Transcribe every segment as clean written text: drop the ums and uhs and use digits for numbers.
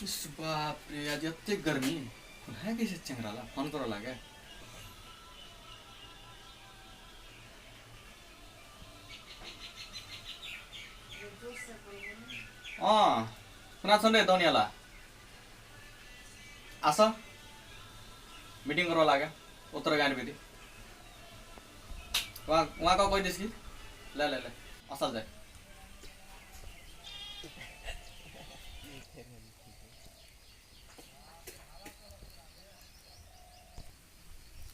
बाप रे आज एते गर्मी है कैसे चंगराला फोन करो लागे सुना सुन रे दोनियाला आस मीटिंग करो लागे उत्तर गाड़ी बेदी वहाँ का कोई दिस की ले ले ले असल जाए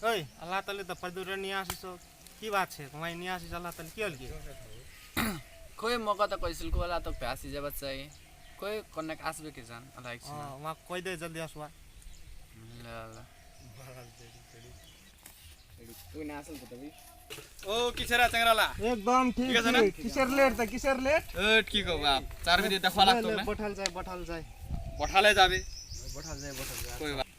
ओए अल्लाह ताले तो परदुर निया आसीसो की बात छे तुम्हारी निया आसीस अल्लाह ताले की होल की कोई मौका तो कोई सिल्को वाला तो प्यासी जब चाहिए कोई कनेक आसबे के जान अल्लाह एक वहां कोई दे जल्दी आसवा ला तू ना असल तो भी ओ किसरा चंगराला एकदम ठीक किसर लेट ओट की को बाप 4 बजे देखवा लागतो ना बैठल जाए बठाले जाबे बैठल जाए कोई बात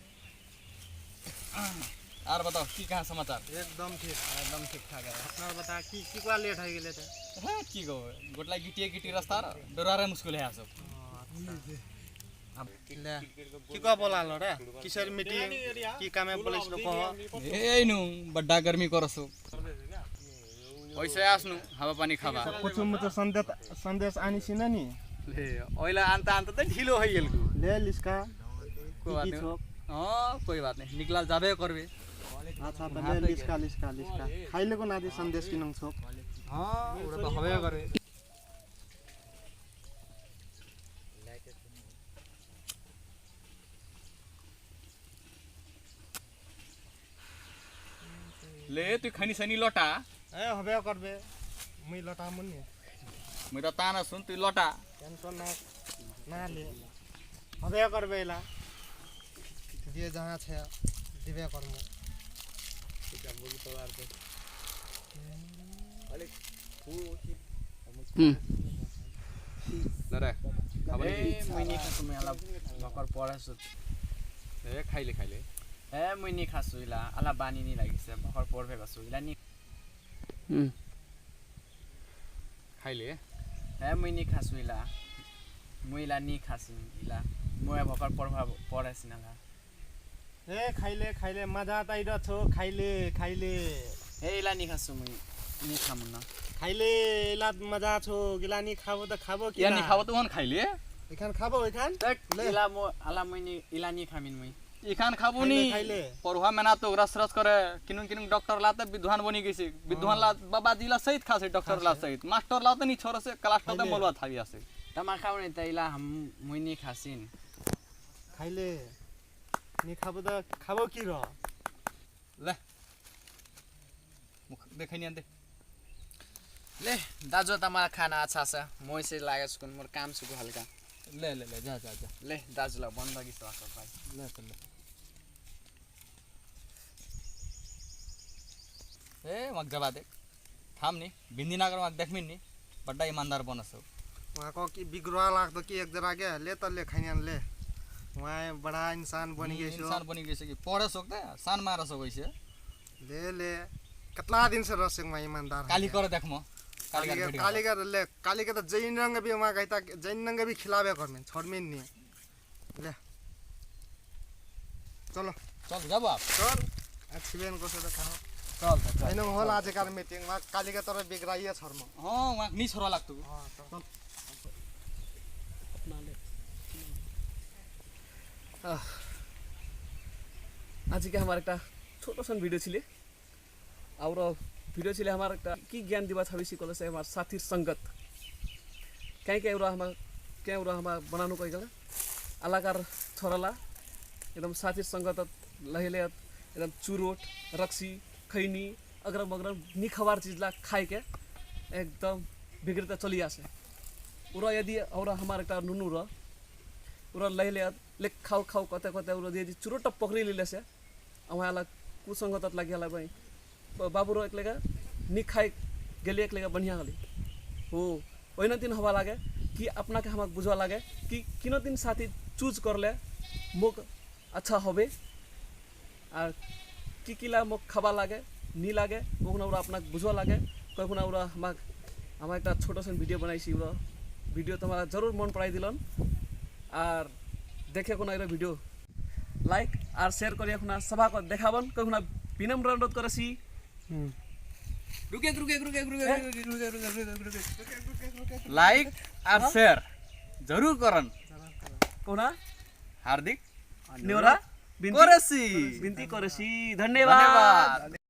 और बताओ की कहां समाचार एकदम ठीक ठाक है अपना बता की का लेट हो गेले त है की को गोटला गिटी रास्ता डरारे मुश्किल है सब अब ले की का बोला लो रे किसर मीटिंग की कामे बोलिस लो कह ए नु बड्डा गर्मी करसो पैसा आस्नु हावा पानी खाबा कुछ मत संदेश आनी छिन नि ले ओइला आन्ता त ढिलो हो गेल ले लिस्का कोई बात नहीं कोई बात नहीं निकला जाबे करबे अच्छा त ले लिस्का खाइले को नादी संदेश किनङ छोक उडा त हवे करे ले तू खनी सनी लटा ए हवे करबे मुई लटा मुनी मेरा ताना सुन तू लटा टेंशन ना ले हवे करबे ला जे जहां छे दिबे करमु ठीक है बोली तो यार दे अरे नरे ए मुइनी खासु मे अला भकर पढासु ए खाइले ए मुइनी खासु इला अला बानी नि लागिसे भकर पढबे गसु इला नि खाइले ए मुइनी खासु इला मुइला नि खासु इला मोया भकर पढासिन ला ए खाइले मजा ताइद छो खाइले ए इला नि खासु मुइ नि खामु न खाइले इला मजा छो गिला नि खाबो त खाबो कि या नि खाबो त वन खाइले इखान खाबो इखान ले इला मो अला मुइनी इला नि खामिन मुइ इखान खाबो नि परवा मेना तो रस करे किनुन डॉक्टर ला त विद्वान बनी गइसे विद्वान ला बाबा जिला सहित खासे डॉक्टर ला सहित मास्टर ला त नि छोरा से क्लास त मोलवा थाबी आसे तमा खाउने त इला हम मुइनी खासिन खाइले नि खाबो त खाबो कि र ले मुख देखैनि अन्ते ले दाजु त मलाई खाना अच्छा छ मोइसे लागे छु मोर काम छु हल्का ले जा ले दाजुलाई बन्दगी छ भाइ ले ए मग जबा देख थाम नि भिन्दी नगर मग देखमिन नि बड्डा ईमानदार बनसो वहाँ को की बिगड़वा लाग तो की एक जरा के ले त ले खाइयान ले वहाँ बड़ा इंसान बनी गइसो कि पढे सक्दा सान मार सकैसे ले कतला दिन से रसेङ मा ईमानदार काली कर देख म काली के त जैन रंग भी वहाँ गइता जैन रंग भी खिलाबे करमेन छोड़मेन नि ले चलो चल जाबो आप चल छिबेन को से त खाओ चल हैन होल आज कार मीटिंग मा काली के तर बिगड़ाइए छोर्म वहाँ नि छोरा लाग्तो आज के हमारे एक छोटो सा भिडियो छिले और भिडियो छिले हमारे की ज्ञान दिवा छवि सिकल से हमारे साथी संगत कहीं हमारा बनानु कोई गला अलाकार छोराला एकदम साथी संगत लहिले एकदम चुरोट रक्सी खैनी अगर मगर निखबार चीज ला खाए के एकदम बिगड़ता चली आसे उरा यदि और हमारे एक नुनु र उरा लहिले ले खाऊ कते उरा यदि चुरोट पकड़ी ले से वहाँला कुसंगत लागि हला भाई बाबू रो एकलेगा नि खाए गेले एकलेगा बढ़िया गली हो ओइन दिन हवा लागे कि अपना के हमक बुझवा लागे कि किनो दिन साथी चूज करले मुक अच्छा होबे आ किला मुक खाबा लागे नि लागे मुकना उरा अपना बुझवा लागे कखुना उरा हमक एक छोटो सा भिडियो बनाइसी उरा भिडियो तुम्हारा जरूर मन पड़ाई दिलन और দেখে কোনো এর ভিডিও লাইক আর শেয়ার করি এখন সভা দেখাবন কখন বিনম্র অনুরোধ করেছি লাইক আর শেয়ার জরুর করন কোনা হার্দিক নিওরা করেছি বিনতি করেছি ধন্যবাদ ধন্যবাদ